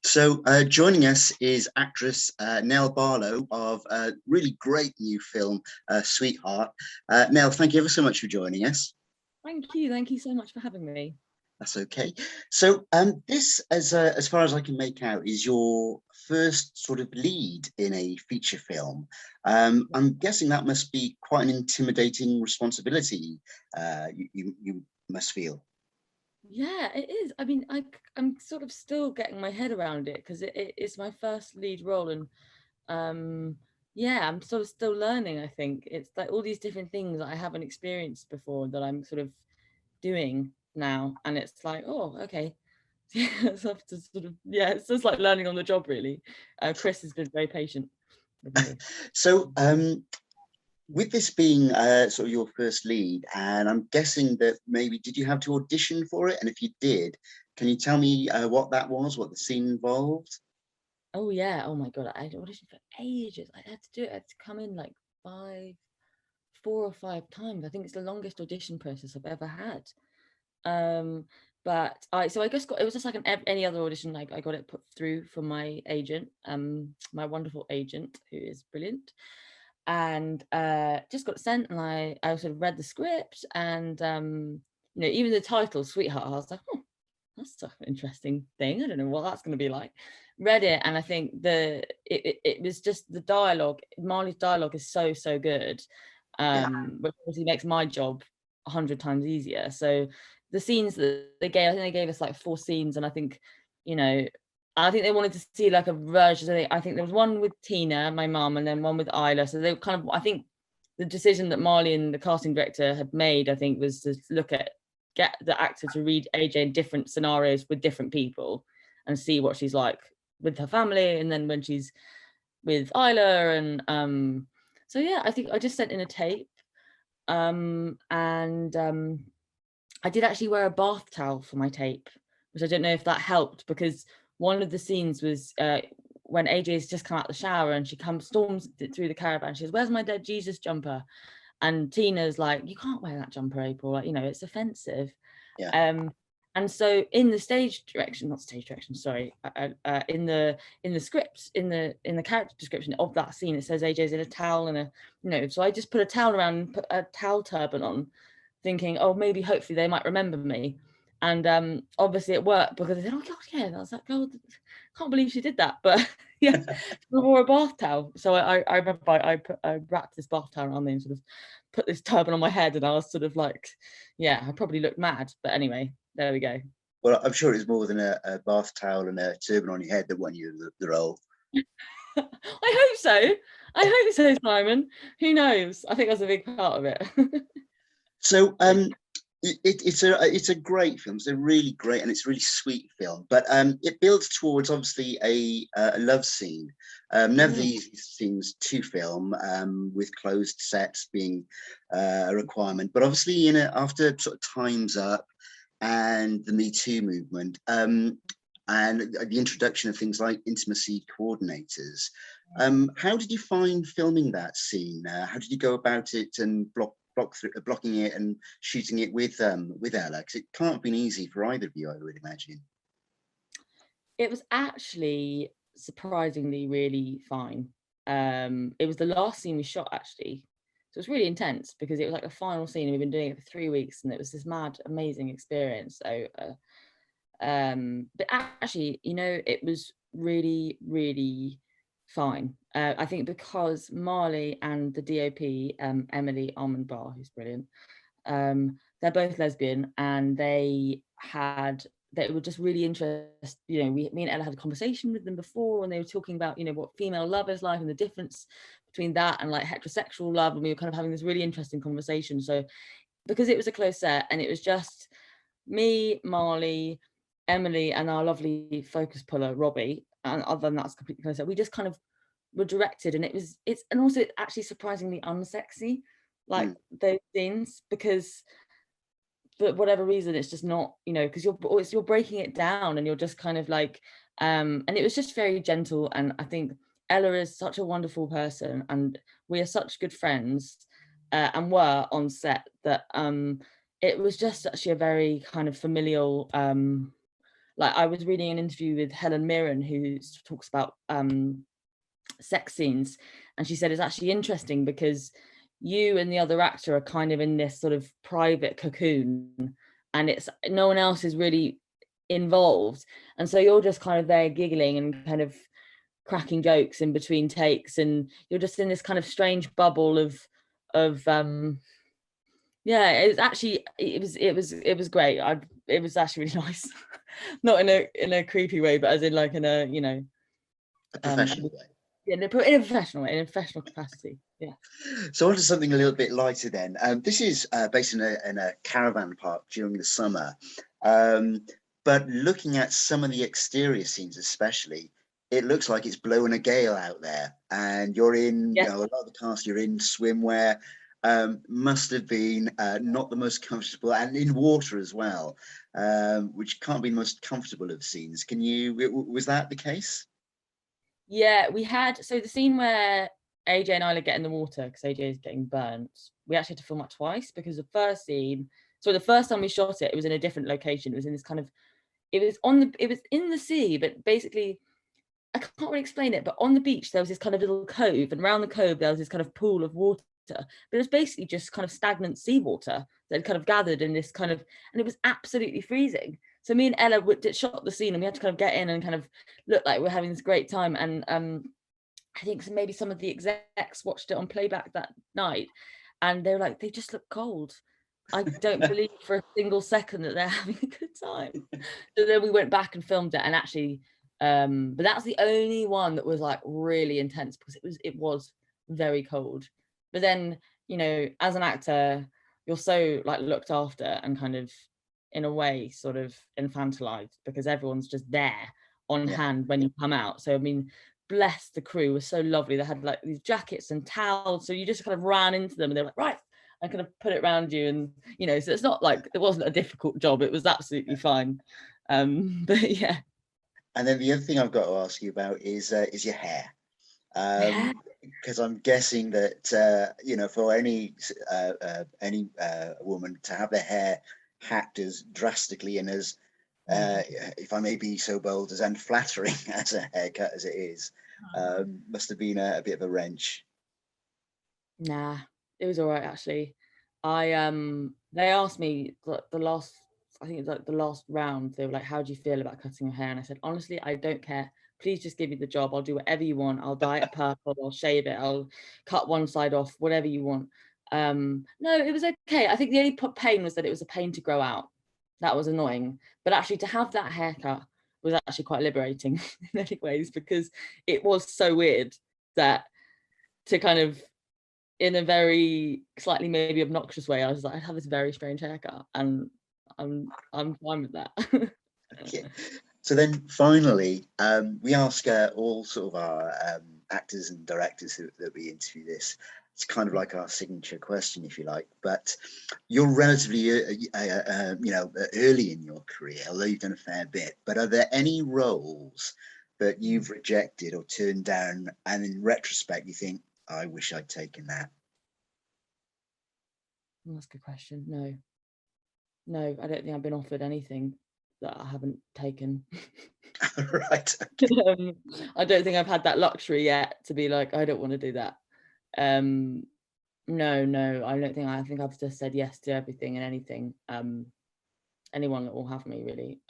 So joining us is actress Nell Barlow of a really great new film, Sweetheart. Nell, thank you ever so much for joining us. Thank you so much for having me. That's okay. So this, as far as I can make out, is your first sort of lead in a feature film. I'm guessing that must be quite an intimidating responsibility you must feel. Yeah, it is. I mean, I'm sort of still getting my head around it because it's my first lead role, and yeah, I'm sort of still learning. I think it's like all these different things that I haven't experienced before that I'm sort of doing now, and it's like, oh, okay. Yeah, so I have to sort of, yeah, it's just like learning on the job, really. Chris has been very patient with me. So with this being sort of your first lead, and I'm guessing that maybe did you have to audition for it? And if you did, can you tell me what that was, what the scene involved? Oh yeah, oh my God, I auditioned for ages. I had to do it. I had to come in like 4 or 5 times. I think it's the longest audition process I've ever had. Um, but I guess it was just like any other audition. Like I got it put through from my agent, my wonderful agent who is brilliant, and just got sent. And I sort of read the script, and even the title, Sweetheart. I was like, oh, that's an interesting thing. I don't know what that's going to be like. Read it, and I think it was just the dialogue. Marley's dialogue is so good, Yeah, which obviously makes my job 100 times easier. So the scenes that they gave, I think they gave us like 4 scenes, and I think, you know, I think they wanted to see like a version. I think there was one with Tina, my mum, and then one with Isla. So they were kind of, I think, the decision that Marley and the casting director had made, I think, was to get the actor to read AJ in different scenarios with different people and see what she's like with her family, and then when she's with Isla. And so yeah, I think I just sent in a tape, and I did actually wear a bath towel for my tape, which I don't know if that helped, because one of the scenes was when AJ's just come out of the shower and she storms through the caravan. She goes, "Where's my dead Jesus jumper?" And Tina's like, "You can't wear that jumper, April. Like, it's offensive." yeah. And so in the stage direction, not stage direction, sorry, in the script, in the character description of that scene, it says AJ's in a towel and so I just put a towel around and put a towel turban on, thinking, oh, maybe hopefully they might remember me. And obviously it worked, because they said, oh God, yeah, that's that girl. Can't believe she did that. But yeah, I wore a bath towel. So I remember I wrapped this bath towel around me and sort of put this turban on my head, and I was sort of like, yeah, I probably looked mad. But anyway, there we go. Well, I'm sure it's more than a bath towel and a turban on your head that won you the role. I hope so. I hope so, Simon. Who knows? I think that's a big part of it. So it's a great film. It's a really great and it's a really sweet film, but it builds towards obviously a love scene. Never the easiest scenes to film, with closed sets being a requirement. But obviously, after sort of Time's Up and the Me Too movement, and the introduction of things like intimacy coordinators. How did you find filming that scene? How did you go about it and blocking it and shooting it with Ella? Because it can't have been easy for either of you, I would imagine. It was actually surprisingly really fine. It was the last scene we shot, actually. So it was really intense, because it was like the final scene, and we've been doing it for 3 weeks, and it was this mad, amazing experience. So, but actually, it was really, really fine. I think because Marley and the DOP, Emily Almond-Barr, who's brilliant, they're both lesbian, and they were just really interested. Me and Ella had a conversation with them before, and they were talking about, what female love is like, and the difference between that and like heterosexual love. And we were kind of having this really interesting conversation. So because it was a close set, and it was just me, Marley, Emily, and our lovely focus puller, Robbie, and other than that's completely close set, we just kind of were directed, and and also it's actually surprisingly unsexy, like those scenes, because for whatever reason it's just not, because you're breaking it down, and you're just kind of like, and it was just very gentle. And I think Ella is such a wonderful person, and we are such good friends, and were on set, that it was just actually a very kind of familial like I was reading an interview with Helen Mirren, who talks about sex scenes, and she said it's actually interesting because you and the other actor are kind of in this sort of private cocoon, and it's no one else is really involved, and so you're just kind of there giggling and kind of cracking jokes in between takes, and you're just in this kind of strange bubble of yeah, it was great. It was actually really nice. Not in a creepy way, but as in like in a, you know, A professional way. yeah, in a professional way, in a professional capacity. Yeah. So on to something a little bit lighter then. This is based in a caravan park during the summer. But looking at some of the exterior scenes especially, it looks like it's blowing a gale out there. And you're in, Yeah. you know, a lot of the cast, you're in swimwear. Must have been not the most comfortable, and in water as well, which can't be the most comfortable of scenes. Was that the case? Yeah, we had, so the scene where AJ and Isla get in the water because AJ is getting burnt, we actually had to film that twice because the first scene, so the first time we shot it, it was in a different location. It was in this kind of, it was in the sea, but basically, I can't really explain it, but on the beach there was this kind of little cove, and around the cove there was this kind of pool of water, but it was basically just kind of stagnant seawater that had kind of gathered in this kind of, and it was absolutely freezing. So me and Ella shot the scene, and we had to kind of get in and kind of look like we're having this great time. And I think maybe some of the execs watched it on playback that night, and they were like, they just look cold. I don't believe for a single second that they're having a good time. So then we went back and filmed it, and actually, but that's the only one that was like really intense because it was very cold. But then, you know, as an actor, you're so like looked after and kind of in a way sort of infantilized because everyone's just there on Yeah. hand when you come out. So I mean, bless the crew, was so lovely. They had like these jackets and towels, so you just kind of ran into them and they were like, right, I kind of put it around you, and you know, so it's not like it wasn't a difficult job. It was absolutely fine. But yeah. And then the other thing I've got to ask you about is your hair. Yeah. Because I'm guessing that you know, for any woman to have their hair hacked as drastically and as if I may be so bold, as unflattering as a haircut as it is, must have been a bit of a wrench. Nah, it was all right actually. I they asked me the last, I think it was like the last round, they were like, how do you feel about cutting your hair? And I said, honestly, I don't care. Please just give me the job. I'll do whatever you want. I'll dye it purple, I'll shave it, I'll cut one side off, whatever you want. No, it was okay. I think the only pain was that it was a pain to grow out. That was annoying. But actually to have that haircut was actually quite liberating in many ways because it was so weird that to kind of, in a very slightly maybe obnoxious way, I was like, I have this very strange haircut, and I'm fine with that. Okay. So then finally, we ask all sort of our actors and directors that we interview this. It's kind of like our signature question, if you like. But you're relatively, you know, early in your career, although you've done a fair bit. But are there any roles that you've rejected or turned down, and in retrospect, you think, I wish I'd taken that? That's a good question. No, I don't think I've been offered anything that I haven't taken. Right. I don't think I've had that luxury yet to be like, I don't want to do that. No, I don't think. I think I've just said yes to everything and anything. Anyone that will have me, really.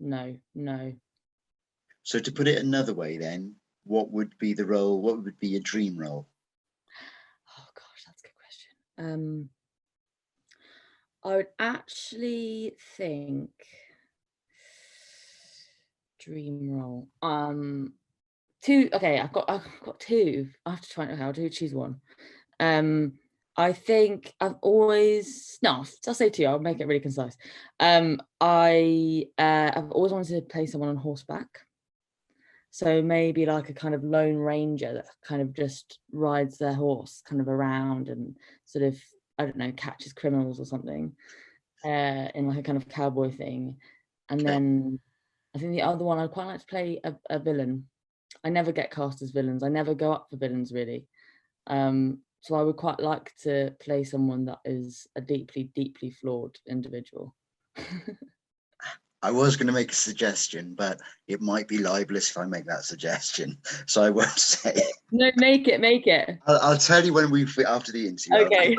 No. So to put it another way, then, what would be the role? What would be your dream role? Oh gosh, that's a good question. I would actually think dream role. Two. Okay, I've got two. I have to try. Okay, I'll do choose one. I think I've always, no, I'll say two. I'll make it really concise. I've always wanted to play someone on horseback. So maybe like a kind of lone ranger that kind of just rides their horse kind of around and sort of, I don't know, catches criminals or something, in like a kind of cowboy thing. And Okay. then I think the other one, I'd quite like to play a villain. I never get cast as villains. I never go up for villains really. So I would quite like to play someone that is a deeply, deeply flawed individual. I was going to make a suggestion, but it might be libelous if I make that suggestion, so I won't say. No, make it. I'll tell you when we after the interview. Okay.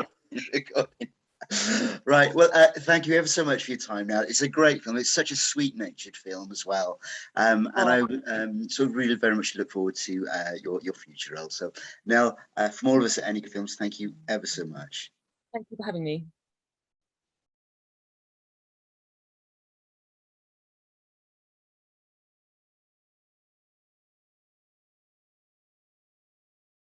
Right. Well, thank you ever so much for your time. Now, it's a great film. It's such a sweet-natured film as well, and I sort of really very much look forward to your future role. So, Nell, from all of us at AnyGoodFilms, thank you ever so much. Thank you for having me.